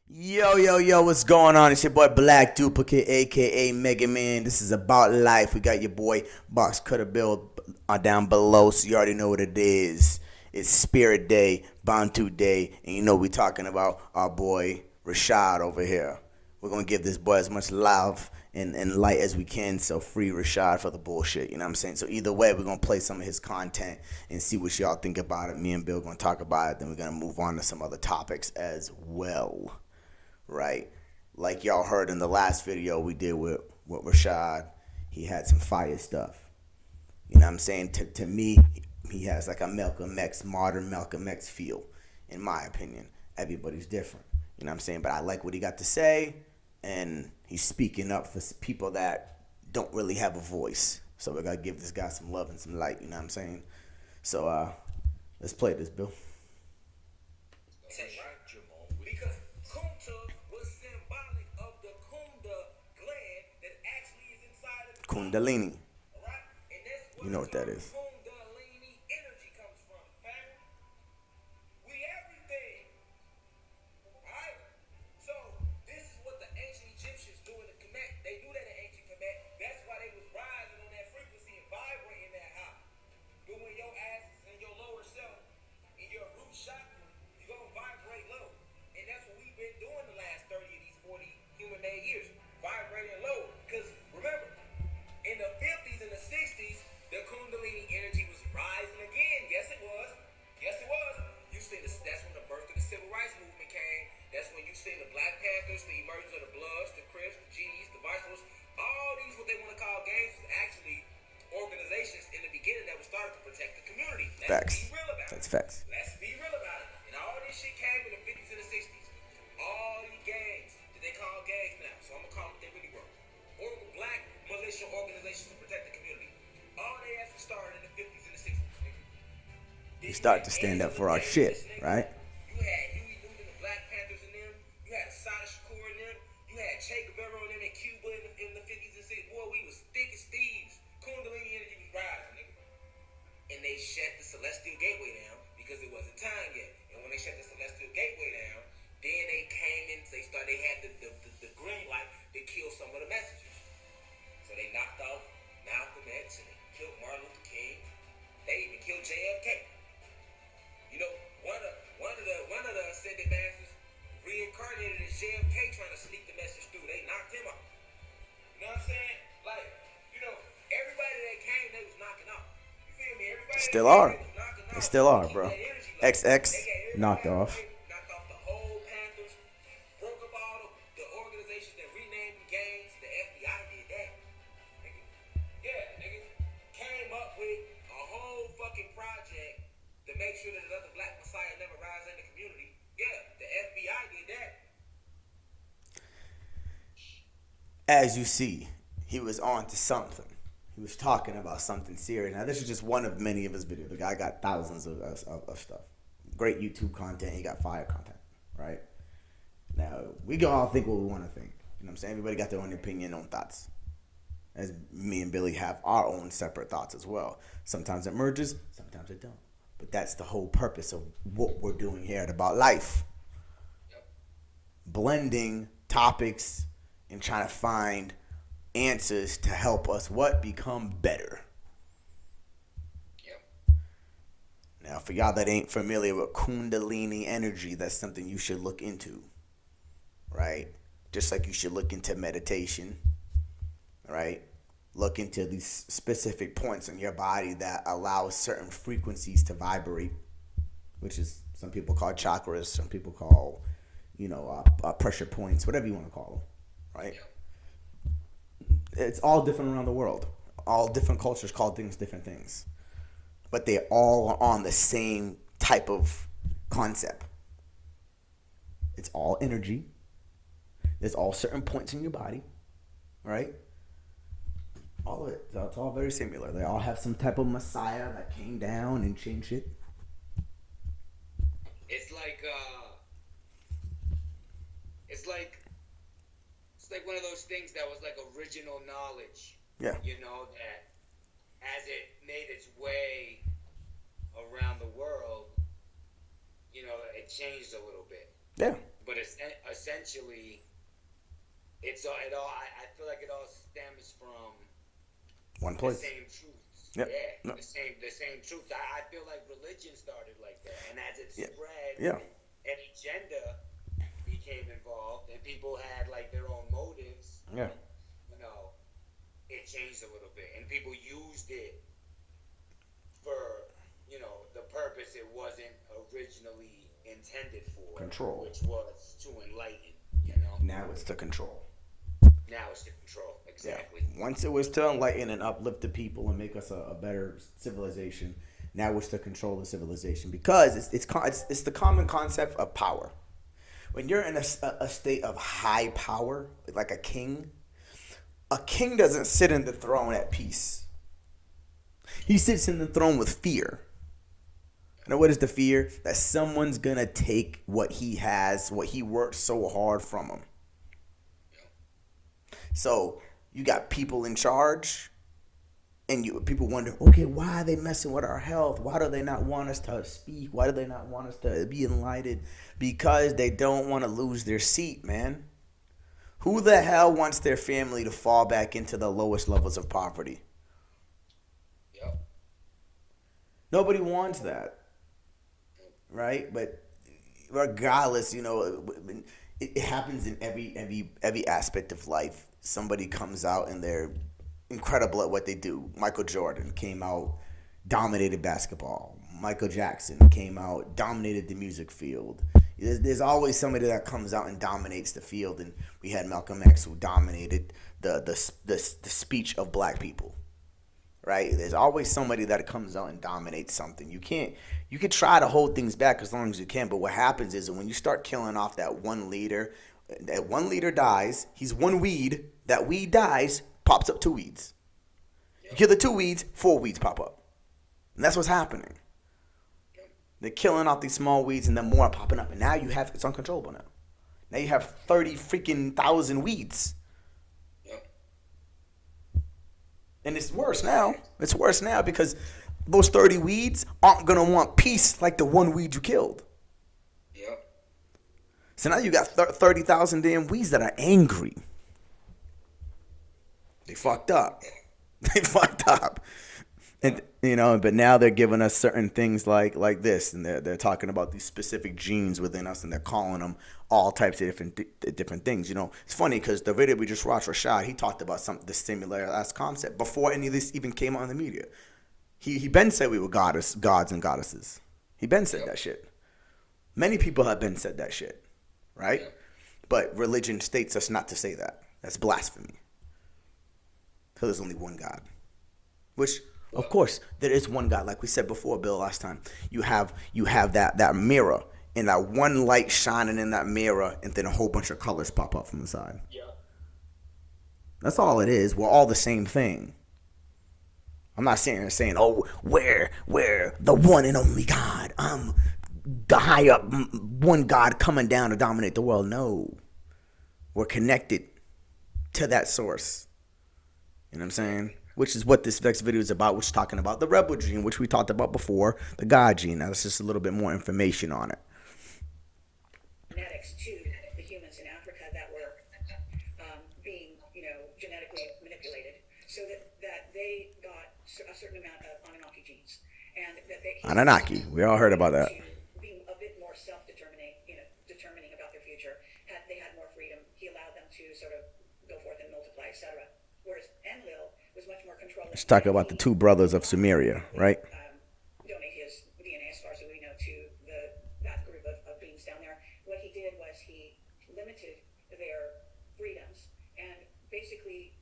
Yo, what's going on? It's your boy Black Duplicate, aka Mega Man. This is About Life. We got your boy BoxCutter BiLL down below, so you already know what it is. It's Spirit Day, Bantu Day, and you know we talking about our boy Rashad over here. We're gonna give this boy as much love and light as we can, so free Rashad for the bullshit, you know what I'm saying? So either way, we're gonna play some of his content and see what y'all think about it. Me and Bill gonna talk about it, then we're gonna move on to some other topics as well. Right, like y'all heard in the last video we did with Rashad, he had some fire stuff. You know what I'm saying? To me, he has like a Malcolm X, modern Malcolm X feel, in my opinion. Everybody's different. You know what I'm saying? But I like what he got to say, and he's speaking up for people that don't really have a voice. So we gotta give this guy some love and some light. You know what I'm saying? So let's play this, Bill. Kundalini. You know what that is. Kundalini energy comes from, fam. We everything. Alright? So, this is what the ancient Egyptians do in the Kemet. They do that in ancient Kemet. That's why they was rising on that frequency and vibrating that high. But when your ass is in your lower self, in your root chakra, you're going to vibrate low. And that's what we've been doing the last 30 of these 40 human-made years. Vibrating low. Because, remember, in the 50s and the 60s, the Kundalini energy was rising again. Yes, it was. Yes, it was. You see, that's when the birth of the Civil Rights Movement came. That's when you see the Black Panthers, the emergence of the Bloods, the Crips, the G's, the Viceroys. All these, what they want to call gangs, is actually organizations in the beginning that were started to protect the community. Let's be real about it. That's facts. Let's be real about it. And all this shit came in the 50s and the 60s. All these gangs that they call gangs now. So I'm going to call them what they really were. Or black militia organizations to protect the community. All they actually started in the 50s and the 60s. We start to stand up for our shit, right? You had Huey Newton, the Black Panthers in them. You had Asada Shakur in them. You had Che Guevara in them in Cuba in the 50s and 60s. Boy, we was thick as thieves. Kundalini energy was rising, nigga. And they shut the Celestial Gateway down because it wasn't time yet. And when they shut the Celestial Gateway down, then they came in, they had the green light to kill some of the messengers. So they knocked off Malcolm X and they killed Martin Luther King. They even killed JFK. You know, one of the ascended masters reincarnated as JFK trying to sneak the message through. They knocked him off. You know what I'm saying? Like, you know, everybody that came, they was knocking off. You feel me? Everybody Still are. They still are, bro. XX knocked off. Knocked off the whole Panthers. Broke up all the organizations that renamed the gangs. The FBI did that. Nigga. Yeah, nigga. Came up with a whole fucking project to make sure that another black messiah never rise in the community. Yeah, the FBI did that. As you see, he was on to something. He was talking about something serious. Now, this is just one of many of his videos. The guy got thousands of stuff. Great YouTube content. He got fire content, right? Now, we can all think what we want to think. You know what I'm saying? Everybody got their own opinion, own thoughts. As me and Billy have our own separate thoughts as well. Sometimes it merges, sometimes it don't. But that's the whole purpose of what we're doing here at About Life. Yep. Blending topics and trying to find answers to help us become better. Yep. Now, for y'all that ain't familiar with Kundalini energy, that's something you should look into, right? Just like you should look into meditation, right? Look into these specific points in your body that allow certain frequencies to vibrate, which is some people call chakras, some people call, pressure points, whatever you want to call them, right? Yep. It's all different around the world. All different cultures call things different things. But they all are on the same type of concept. It's all energy. There's all certain points in your body, right? All of it. It's all very similar. They all have some type of messiah that came down and changed it. It's like one of those things that was like original knowledge. Yeah. You know, that as it made its way around the world, it changed a little bit. Yeah. but it's essentially I feel like it all stems from One the place. same truths. Yep. Yeah, Yep. the same truths. I feel like religion started like that, and as it Yeah. spread, Yeah. an agenda became involved, and people had like their own motives. Yeah. You know, it changed a little bit, and people used it for the purpose it wasn't originally intended for. Control. Which was to enlighten. Now it's to control. Now it's to control. Yeah. Exactly. Once it was to enlighten and uplift the people and make us a better civilization, now it's to control the civilization, because it's the common concept of power. When you're in a state of high power, like a king doesn't sit in the throne at peace. He sits in the throne with fear. Now, what is the fear? That someone's gonna take what he has, what he worked so hard from him. So you got people in charge, and people wonder, okay, why are they messing with our health? Why do they not want us to speak? Why do they not want us to be enlightened? Because they don't want to lose their seat, man. Who the hell wants their family to fall back into the lowest levels of poverty? Yep. Nobody wants that, right? But regardless, it happens in every aspect of life. Somebody comes out and they're incredible at what they do. Michael Jordan came out, dominated basketball. Michael Jackson came out, dominated the music field. There's always somebody that comes out and dominates the field, and we had Malcolm X, who dominated the speech of black people. Right? There's always somebody that comes out and dominates something. You can try to hold things back as long as you can, but what happens is that when you start killing off that one leader dies, he's one weed, that weed dies, pops up two weeds. You kill the two weeds, four weeds pop up. And that's what's happening. They're killing off these small weeds, and then more are popping up. And now it's uncontrollable now. Now you have 30 freaking thousand weeds. And it's worse now. It's worse now because those 30 weeds aren't going to want peace like the one weed you killed. Yep. So now you got 30,000 damn weeds that are angry. They fucked up. They fucked up. And but now they're giving us certain things like this, and they're talking about these specific genes within us, and they're calling them all types of different things. It's funny because the video we just watched, Rashad, he talked about the similar last concept before any of this even came out in the media. He been said we were gods and goddesses. He been said that shit. Many people have been said that shit, right? But religion states us not to say that. That's blasphemy. So there's only one God, which. Of course, there is one God. Like we said before, Bill, last time. You have that mirror, and that one light shining in that mirror, and then a whole bunch of colors pop up from the side. Yeah. That's all it is. We're all the same thing. I'm not sitting here saying, oh, we're the one and only God. I'm the high up one God coming down to dominate the world. No. We're connected to that source. You know what I'm saying? Which is what this next video is about, which is talking about the rebel gene, which we talked about before, the God gene. Now, that's just a little bit more information on it. Genetics to the humans in Africa that were being, genetically manipulated, so that they got a certain amount of Anunnaki genes, and that they Anunnaki, we all heard about that. To be a bit more self-determining, determining about their future. They had more freedom. He allowed them to sort of go forth and multiply, etc. Whereas Enlil was much more controlling. Let's talk about the two brothers of Sumeria, right? Donate his DNA, as far as we know, to that group of beings down there. What he did was he limited their freedoms and basically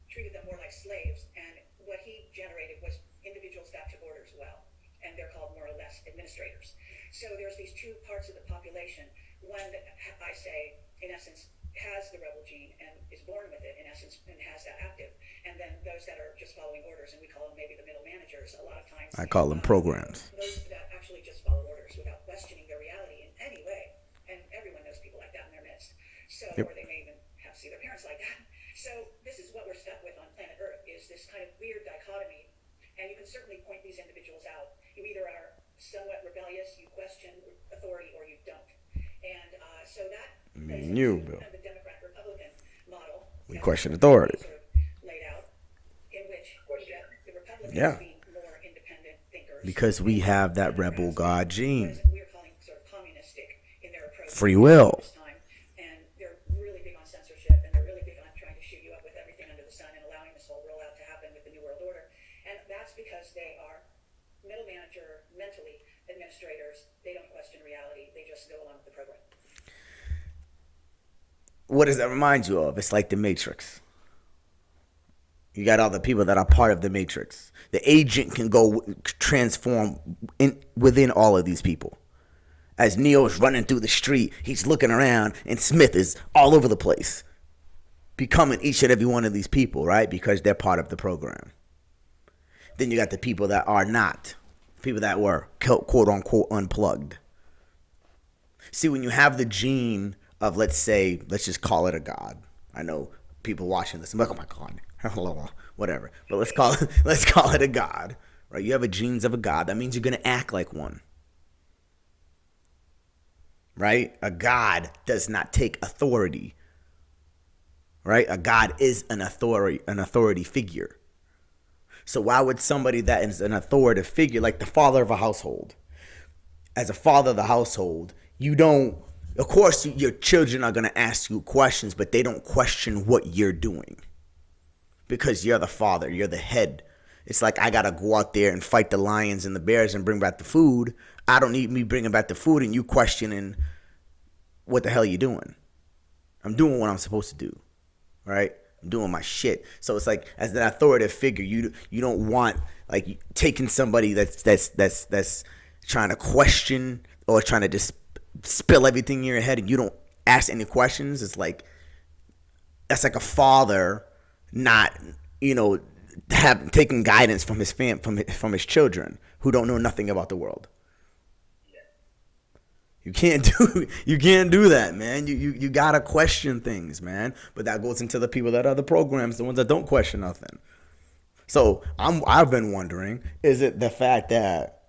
treated them more like slaves. And what he generated was individuals that took orders well, and they're called more or less administrators. So there's these two parts of the population. One that I say, in essence, has the rebel gene and is born with it, in essence, and has that active. And then those that are just following orders, and we call them maybe the middle managers a lot of times. I call them programs. Those that actually just follow orders without questioning their reality in any way. And everyone knows people like that in their midst. So, or they may even have to see their parents like that. So this is what we're stuck with on planet Earth, is this kind of weird dichotomy. And you can certainly point these individuals out. You either are somewhat rebellious, you question authority, or you don't. And so that Me and you, Bill. The Democrat-Republican model. We question authority. Sort of laid out, in which the Republicans Yeah. being more independent thinkers. Because we have that rebel God gene. We're calling sort of communistic in their approach. Free will. This time. And they're really big on censorship, and they're really big on trying to shoot you up with everything under the sun and allowing this whole rollout to happen with the New World Order. And that's because they are middle manager, mentally administrators. They don't question reality. They just go along with the program. What does that remind you of? It's like the Matrix. You got all the people that are part of the Matrix. The agent can go transform within all of these people. As Neo's running through the street, he's looking around, and Smith is all over the place, becoming each and every one of these people, right? Because they're part of the program. Then you got the people that are not. People that were quote-unquote unplugged. See, when you have the gene of, let's just call it a God. I know people watching this, I'm like, oh my God, whatever. But let's call it a God, right? You have the genes of a God. That means you're going to act like one, right? A God does not take authority, right? A God is an authority figure. So why would somebody that is an authoritative figure, like the father of a household, as a father of the household, you don't, of course, your children are going to ask you questions, but they don't question what you're doing because you're the father, you're the head. It's like I got to go out there and fight the lions and the bears and bring back the food. I don't need me bringing back the food and you questioning what the hell you doing. I'm doing what I'm supposed to do, right? I'm doing my shit. So it's like, as an authoritative figure, you don't want like taking somebody that's trying to question or trying to just spill everything in your head and you don't ask any questions. It's like, that's like a father not, taking guidance from his from his children who don't know nothing about the world. You can't do that, man. You gotta question things, man. But that goes into the people that are the programs, the ones that don't question nothing. So I've been wondering, is it the fact that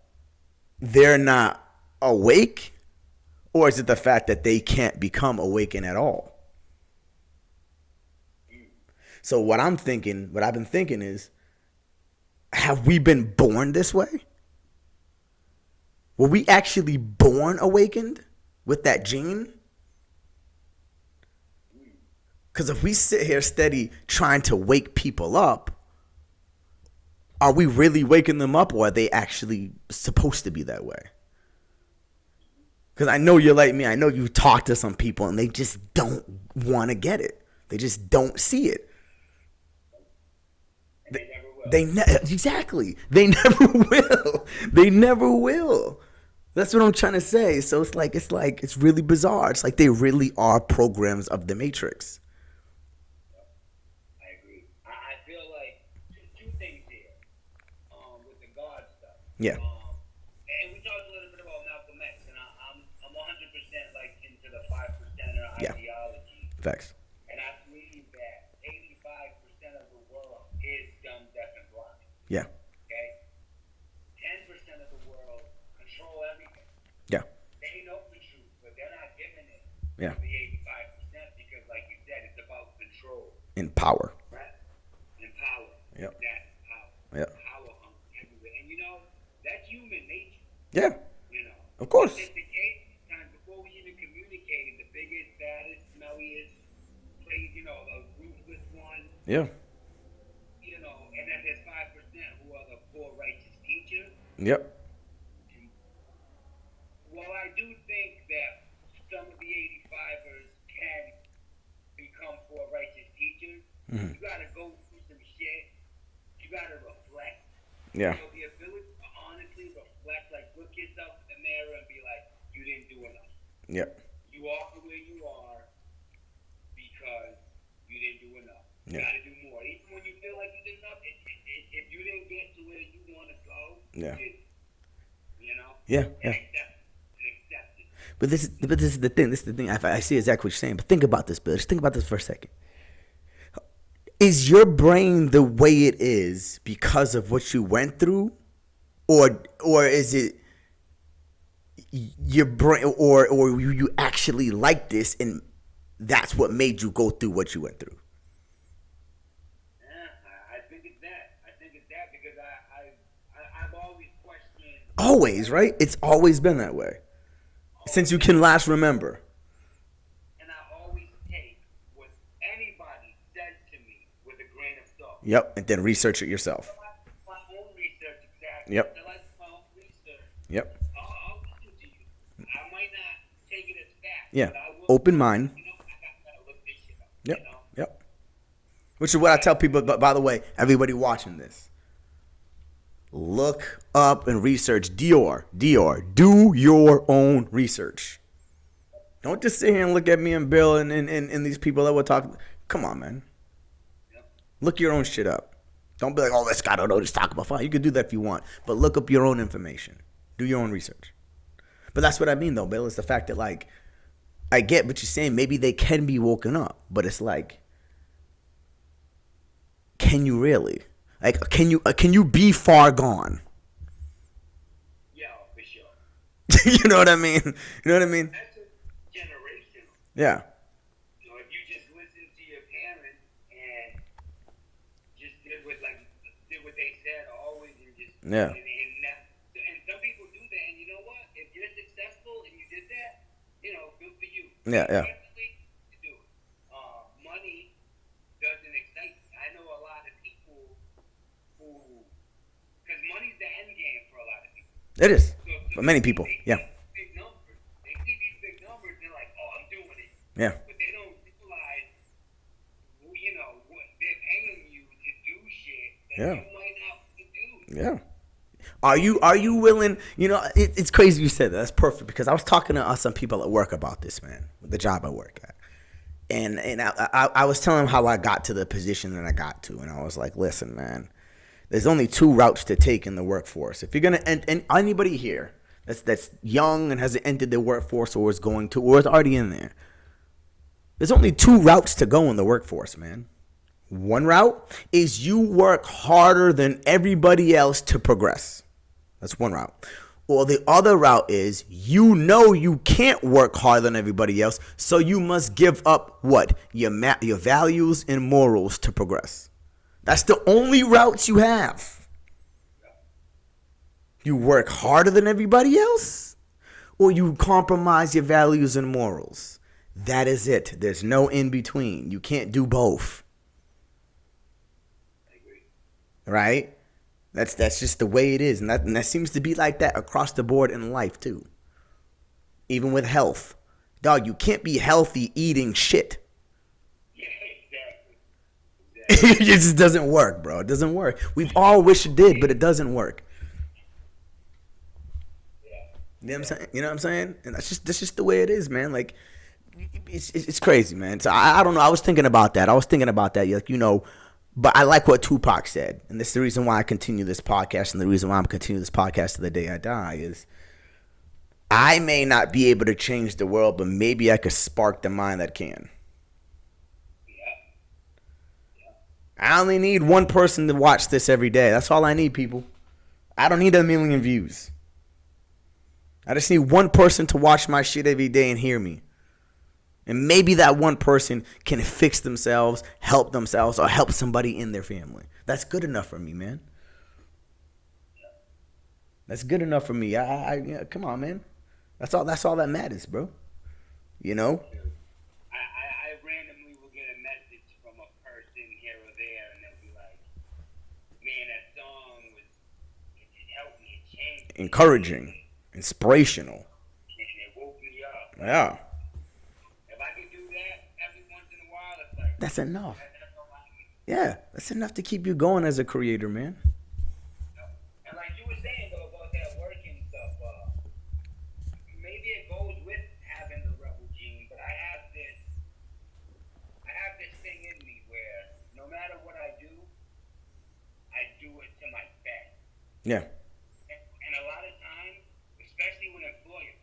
they're not awake, or is it the fact that they can't become awakened at all? So what I've been thinking is, have we been born this way? Were we actually born awakened with that gene? Because if we sit here steady trying to wake people up, are we really waking them up, or are they actually supposed to be that way? Because I know you're like me. I know you talk to some people and they just don't want to get it. They just don't see it. Exactly. They never will. They never will. That's what I'm trying to say. So it's really bizarre. It's like they really are programs of the Matrix. I agree. I feel like two things here with the God stuff. Yeah. And we talked a little bit about Malcolm X, and I'm 100% like into the 5%er ideology. Facts. And I believe that 85% of the world is dumb, deaf, and blind. Yeah. Okay? 10% of the world control everything. Yeah. They know the truth, but they're not giving it Yeah. to the 85% because, like you said, it's about control. In power. Right? And power. Yep. That power. Yep. Power everywhere. And that's human nature. Yeah. Of course. It's the case, before we even communicated, the biggest, baddest, smelliest, played, the ruthless one. Yeah. And then there's 5% who are the poor righteous teachers. Yep. While I do think that some of the 85ers can become poor righteous teachers, you gotta go through some shit. You gotta reflect. Yeah. The ability to honestly reflect, like look yourself in the mirror and be like, you didn't do enough. Yep. You are where you are because you didn't do enough. You Yeah. gotta do more. Even when you feel like you did enough, if you didn't get to where you want to go, Yeah. Yeah. Yeah. Accept it. But this is the thing. This is the thing. I see exactly what you're saying. But think about this, Bill. Just think about this for a second. Is your brain the way it is because of what you went through, or is it your brain, or you actually like this and that's what made you go through what you went through. Yeah, I think it's that. I think it's that because I've always questioned. Always, right? It's always been that way. Since you can last remember. And I always take what anybody says to me with a grain of salt. Yep, and then research it yourself. My own research, exactly. Yep. I like my own research. Yep. I'll listen to you. I might not take it as fact. Yeah. But I will. Open mind. You know, I gotta look this shit up. Yep. You know? Yep. Which is what I tell people. But by the way, everybody watching this, look up and research. Dior, do your own research. Don't just sit here and look at me and Bill and these people that will talk. Come on, man. Look your own shit up. Don't be like, oh, this guy don't know, just talk about fine. You can do that if you want. But look up your own information. Do your own research. But that's what I mean, though, Bill. It's the fact that, like, I get what you're saying. Maybe they can be woken up. But it's like, can you really? Like, can you be far gone? Yeah, for sure. You know what I mean? You know what I mean? That's generational. Yeah. You know, if you just listen to your parents and just did what they said always and just Yeah. and some people do that, and you know what? If you're successful and you did that, you know, good for you. Yeah, yeah. Definitely to do it. Money doesn't excite me. I know a lot of people who, because money's the end game for a lot of people. It is. So For many people. they Yeah. see big numbers. They see these big numbers, they're like, oh, I'm doing it. Yeah. But they don't realize, you know, what they're paying you to do shit that Yeah. you might not want to do. Yeah. Are you willing? You know, it's crazy you said that. That's perfect because I was talking to some people at work about this, man, the job I work at. And I was telling them how I got to the position that I got to. And I was like, listen, man, there's only two routes to take in the workforce. If you're going to, and anybody here that's young and hasn't entered the workforce or is going to, or is already in there, there's only two routes to go in the workforce, man. One route is you work harder than everybody else to progress. That's one route. Or the other route is you know you can't work harder than everybody else, so you must give up what? Your values and morals to progress. That's the only routes you have. You work harder than everybody else, or you compromise your values and morals. That is it. There's no in between. You can't do both. Right? That's just the way it is. And that seems to be like that across the board in life, too. Even with health. Dog, you can't be healthy eating shit. Yeah, exactly. It just doesn't work, bro. It doesn't work. We've all wished it did, but it doesn't work. Yeah. You know what I'm saying? You know what I'm saying? And that's just the way it is, man. Like, it's crazy, man. So I don't know. I was thinking about that. Like, you know, but I like what Tupac said. And this is the reason why I continue this podcast. And the reason why I'm continuing this podcast to the day I die is I may not be able to change the world, but maybe I could spark the mind that can. I only need one person to watch this every day. That's all I need, people. I don't need 1 million views. I just need one person to watch my shit every day and hear me. And maybe that one person can fix themselves, help themselves, or help somebody in their family. That's good enough for me, man. That's good enough for me. Yeah, come on, man. That's all that matters, bro. You know? I randomly will get a message from a person here or there, and they'll be like, man, that song it helped me, it changed me. Encouraging, inspirational. And it woke me up. Yeah. If I could do that every once in a while, it's like, That's enough. that's all I need. Yeah, that's enough to keep you going as a creator, man. And like you were saying, though, about that working stuff, maybe it goes with having the rebel gene, but I have this thing in me where no matter what I do it to my best. Yeah. And a lot of times, especially when employers,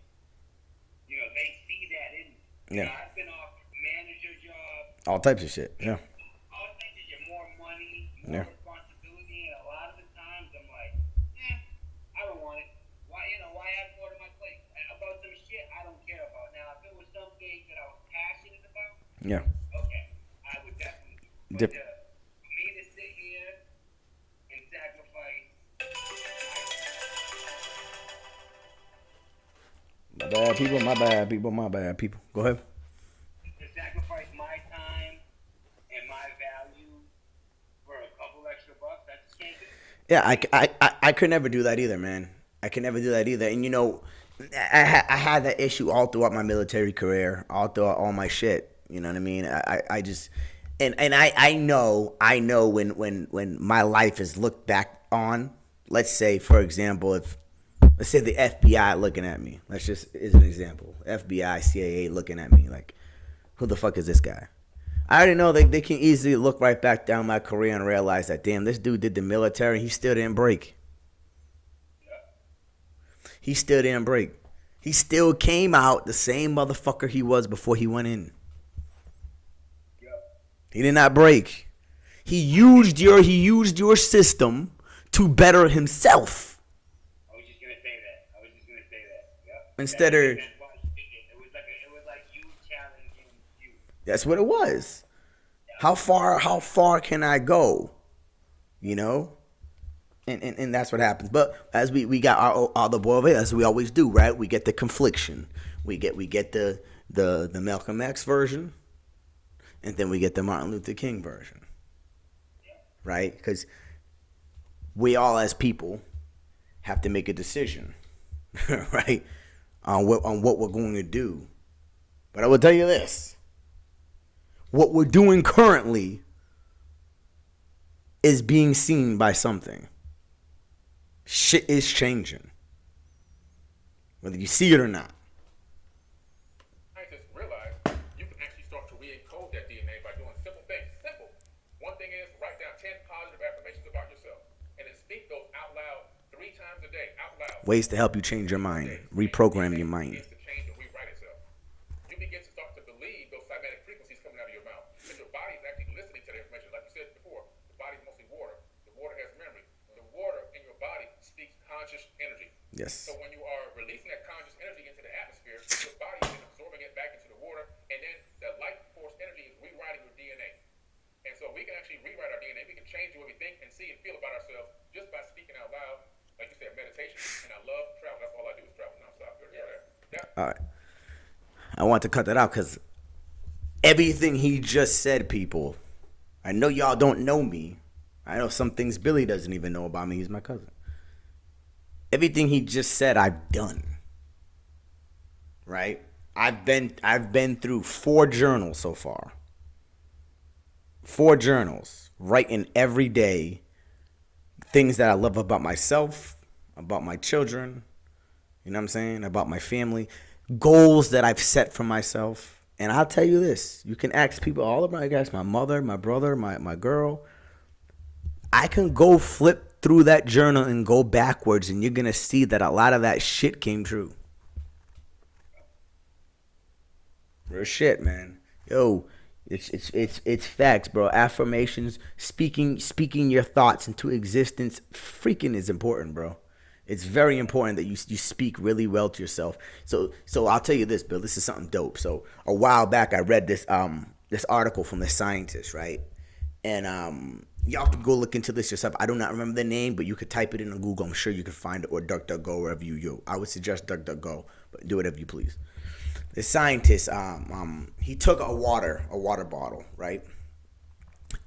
you know, they see that in me. Yeah. You know, I've been off manager jobs, All types of shit. Yeah. all things that get more money, more Yeah. responsibility, and a lot of the times I'm like, I don't want it. Why add more to my plate? About some shit I don't care about. Now, if it was something that I was passionate about, Yeah. Okay, I would definitely do. But Dip. for me to sit here and sacrifice, My bad, people. My bad, people. My bad, people. Go ahead. my time and my value for a couple extra bucks, I just can't do it. Yeah, I could never do that either, man. I could never do that either. And you know, I had that issue all throughout my military career, all throughout all my shit. You know what I mean? I just, and I know when my life is looked back on. Let's say, for example, let's say the FBI looking at me. Let's just is an example. FBI, CIA looking at me like, who the fuck is this guy? I already know they can easily look right back down my career and realize that, damn, this dude did the military. He still didn't break. He still didn't break. He still came out the same motherfucker he was before he went in. He did not break. He used your system to better himself. I was just gonna say that. Yep. Instead of, That's why it was like you challenging you. that's what it was. How far can I go? You know? And that's what happens. But as we got our other boy over here, as we always do, right? We get the confliction. We get the Malcolm X version, and then we get the Martin Luther King version. Right? Because we all as people have to make a decision, right? On what we're going to do. But I will tell you this. What we're doing currently is being seen by something. Shit is changing. Whether you see it or not. I just realized you can actually start to re-encode that DNA by doing simple things. Simple. One thing is write down 10 positive affirmations about yourself. And then speak those out loud 3 times a day. Out loud. Ways to help you change your mind. Reprogram your mind. Begins to change and rewrite itself. You begin to start to believe those cymatic frequencies coming out of your mouth. And your body is actually listening to the information. Like you said before, the body's mostly water. The water has memory. The water in your body speaks conscious energy. Yes. So when you are releasing that conscious energy into the atmosphere, your body is absorbing it back into the water, and then that life force energy is rewriting your DNA. And so we can actually rewrite our DNA. We can change what we think and see and feel about ourselves just by speaking out loud. Like you said, meditation. And I love travel. That's all I do is travel nonstop. Yeah. All right. I want to cut that out because everything he just said, people, I know y'all don't know me. I know some things Billy doesn't even know about me. He's my cousin. Everything he just said, I've done. Right? I've been through 4 journals so far. 4 journals, writing every day things that I love about myself, about my children, you know what I'm saying, about my family, goals that I've set for myself. And I'll tell you this, you can ask people all about it, guys, my mother, my brother, my girl. I can go flip through that journal and go backwards, and you're going to see that a lot of that shit came true. Real shit, man. Yo, it's facts, bro. Affirmations, speaking your thoughts into existence, freaking is important, bro. It's very important that you speak really well to yourself. So I'll tell you this, Bill. This is something dope. So a while back, I read this article from the scientist, right? And y'all can go look into this yourself. I do not remember the name, but you could type it in on Google. I'm sure you can find it, or DuckDuckGo, wherever you. I would suggest DuckDuckGo, but do whatever you please. The scientist, he took a water bottle, right?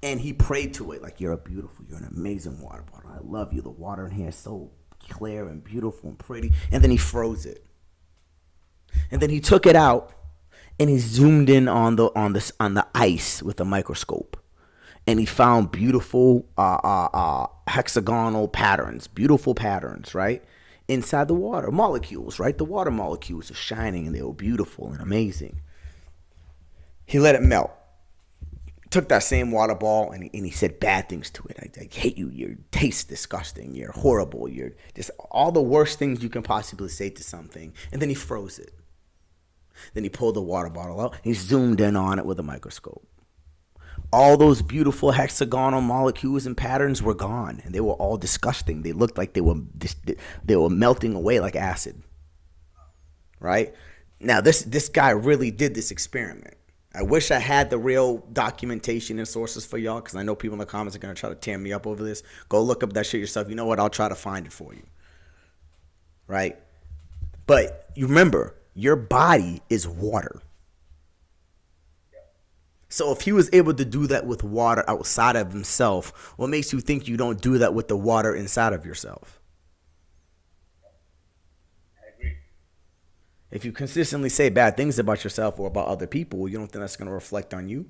And he prayed to it like, you're an amazing water bottle. I love you. The water in here is so clear and beautiful and pretty. And then he froze it. And then he took it out and he zoomed in on the ice with a microscope. And he found beautiful hexagonal patterns, beautiful patterns, right? Inside the water, molecules, right? The water molecules are shining and they were beautiful and amazing. He let it melt. Took that same water ball and he said bad things to it. I hate you. Your taste disgusting. You're horrible. You're just all the worst things you can possibly say to something. And then he froze it. Then he pulled the water bottle out and he zoomed in on it with a microscope. All those beautiful hexagonal molecules and patterns were gone, and they were all disgusting. They looked like they were melting away like acid. Right? Now, this guy really did this experiment. I wish I had the real documentation and sources for y'all, because I know people in the comments are going to try to tear me up over this. Go look up that shit yourself. You know what? I'll try to find it for you. Right? But you remember, your body is water. So if he was able to do that with water outside of himself, what makes you think you don't do that with the water inside of yourself? I agree. If you consistently say bad things about yourself or about other people, you don't think that's going to reflect on you?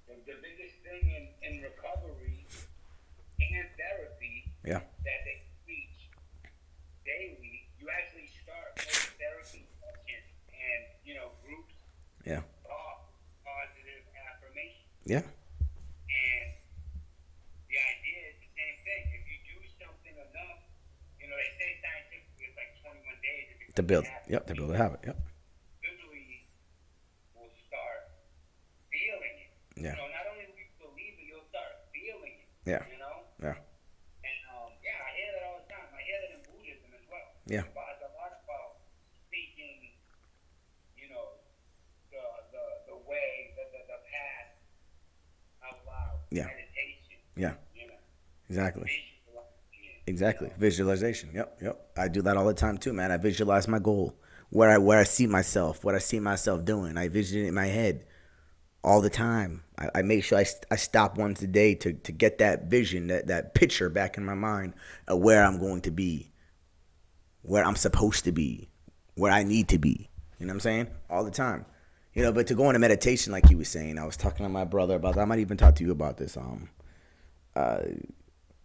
The biggest thing in recovery and therapy Yeah. that they teach daily, you actually start with therapy sessions and, groups Yeah. of positive affirmations. Yeah. And the idea is the same thing. If you do something enough, they say scientifically it's like 21 days. If To build. Yep. To build a habit. Yep. Literally will start feeling it. Yeah. Not only will you believe it, you'll start feeling it. Yeah. Yeah. And I hear that all the time. I hear that in Buddhism as well. Yeah. It's a lot about speaking, the way, the path out loud. Yeah. Meditation. Yeah. Exactly. Visualizing. Exactly. Visualization. Yep. I do that all the time too, man. I visualize my goal, where I see myself, what I see myself doing. I vision it in my head all the time. I make sure I stop once a day to get that vision, that picture back in my mind of where I'm going to be, where I'm supposed to be, where I need to be. You know what I'm saying? All the time. But to go into meditation, like he was saying, I was talking to my brother about that. I might even talk to you about this.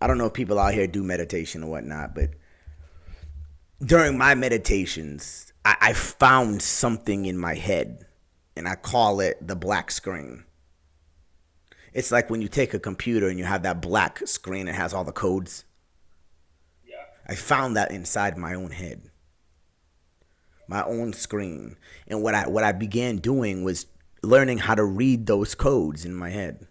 I don't know if people out here do meditation or whatnot, but during my meditations, I found something in my head, and I call it the black screen. It's like when you take a computer and you have that black screen that has all the codes. Yeah. I found that inside my own head, my own screen. And what I began doing was learning how to read those codes in my head.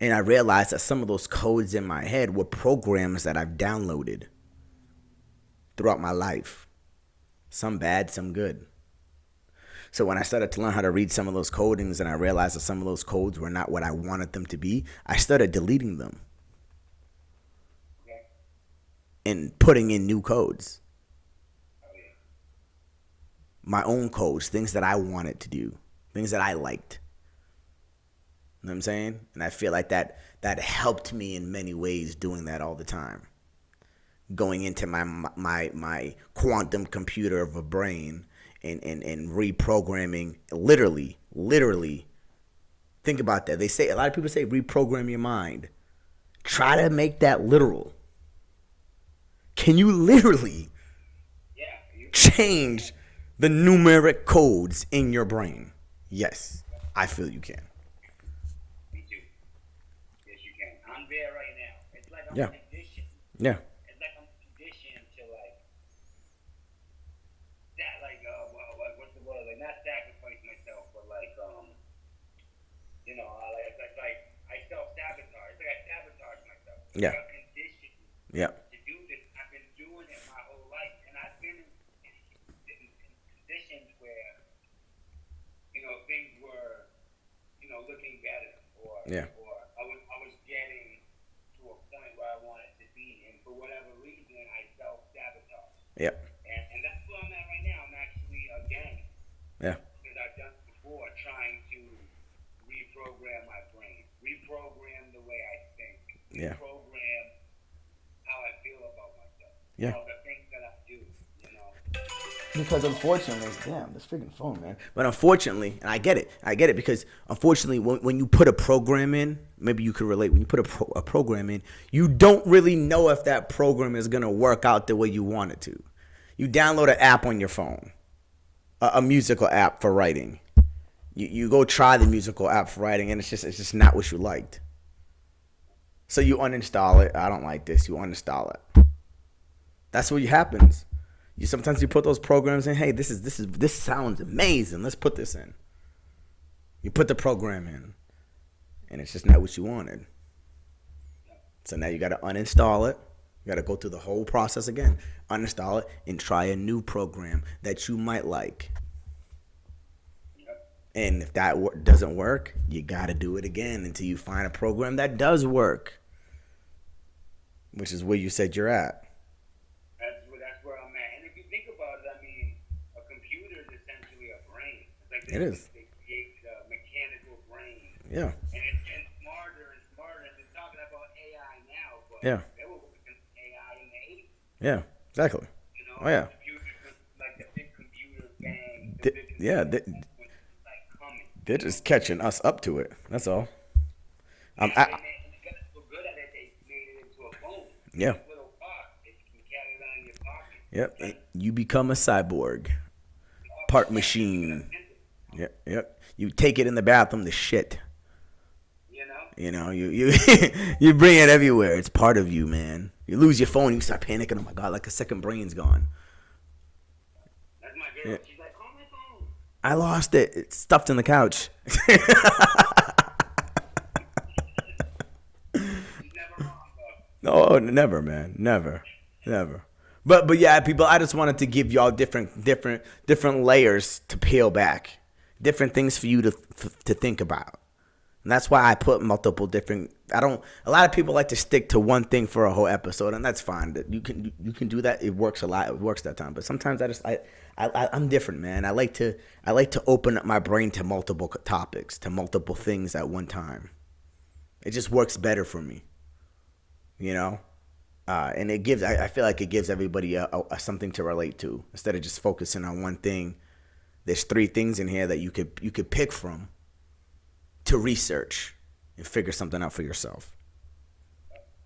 And I realized that some of those codes in my head were programs that I've downloaded throughout my life. Some bad, some good. So when I started to learn how to read some of those codings and I realized that some of those codes were not what I wanted them to be, I started deleting them. Okay. And putting in new codes. My own codes, things that I wanted to do, things that I liked. You know what I'm saying? And I feel like that helped me in many ways doing that all the time. Going into my quantum computer of a brain and reprogramming, literally. Think about that. A lot of people say reprogram your mind. Try to make that literal. Can you literally change the numeric codes in your brain? Yes, I feel you can. Me too. Yes, you can. I'm there right now. It's like I'm Yeah. conditioned. Yeah. It's like I'm conditioned to that, what's the word? Like not sacrifice myself, but I self-sabotage. It's like I sabotage myself. Yeah. I'm conditioned Yeah. to do this. I've been doing it my whole life, and I've been in conditions where, things were, looking better, or I was getting to a point where I wanted to be, and for whatever reason, I self-sabotage. Yep. And that's where I'm at right now. I'm actually again, Yeah. because I've done it before, trying to reprogram my brain, reprogram the way I think, Yeah. reprogram how I feel about myself, Yeah. all the things that I do, Because unfortunately, damn, this freaking phone, man. But unfortunately, and I get it because unfortunately, when you put a program in, maybe you could relate. When you put a program in, you don't really know if that program is gonna work out the way you want it to. You download an app on your phone, a musical app for writing. You go try the musical app for writing, and it's just not what you liked. So you uninstall it. I don't like this. You uninstall it. That's what happens. Sometimes you put those programs in. Hey, this sounds amazing. Let's put this in. You put the program in, and it's just not what you wanted. So now you got to uninstall it. You got to go through the whole process again. Uninstall it and try a new program that you might like. And if that doesn't work, you got to do it again until you find a program that does work, which is where you said you're at. That's where I'm at. And if you think about it, I mean, a computer is essentially a brain. It's like It is. They create a mechanical brain. Yeah. And it's getting smarter and smarter. They're talking about AI now, but Yeah. they were working AI in the 80s. Yeah, exactly. You know, Oh, yeah. computers, like the big computer bang. They're just catching us up to it. That's all. And they got so good at it, they made it into a phone. Yeah. This little box that you can carry around in your pocket. Yep. You become a cyborg. Part machine. Yep. You take it in the bathroom to shit. You know, you you bring it everywhere. It's part of you, man. You lose your phone, you start panicking. Oh my God, like a second brain's gone. That's my girl. Yeah. She's like, call my phone. I lost it. It's stuffed in the couch. She's never wrong, though. No, never, man. Never. But yeah, people, I just wanted to give y'all different layers to peel back. Different things for you to think about. And that's why I put multiple different. A lot of people like to stick to one thing for a whole episode, and that's fine. You can do that. It works a lot. It works that time. But sometimes I'm different, man. I like to open up my brain to multiple topics, to multiple things at one time. It just works better for me, you know. And it gives. I feel like it gives everybody a something to relate to instead of just focusing on one thing. There's 3 things in here that you could pick from to research and figure something out for yourself.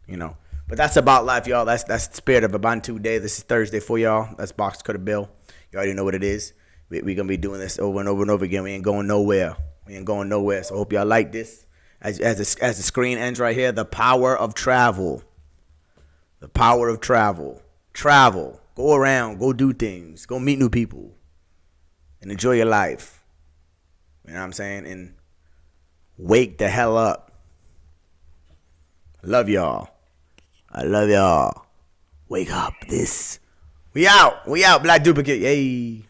You know. But that's about life, y'all. That's the spirit of a Bantu day. This is Thursday for y'all. That's BoxCutter BiLL. You already know what it is. We're going to be doing this over and over and over again. We ain't going nowhere. So I hope y'all like this. As the screen ends right here, the power of travel. The power of travel. Travel. Go around. Go do things. Go meet new people. And enjoy your life. You know what I'm saying? And wake the hell up. Love y'all. I love y'all. Wake up. We out. Black Duplicate. Yay.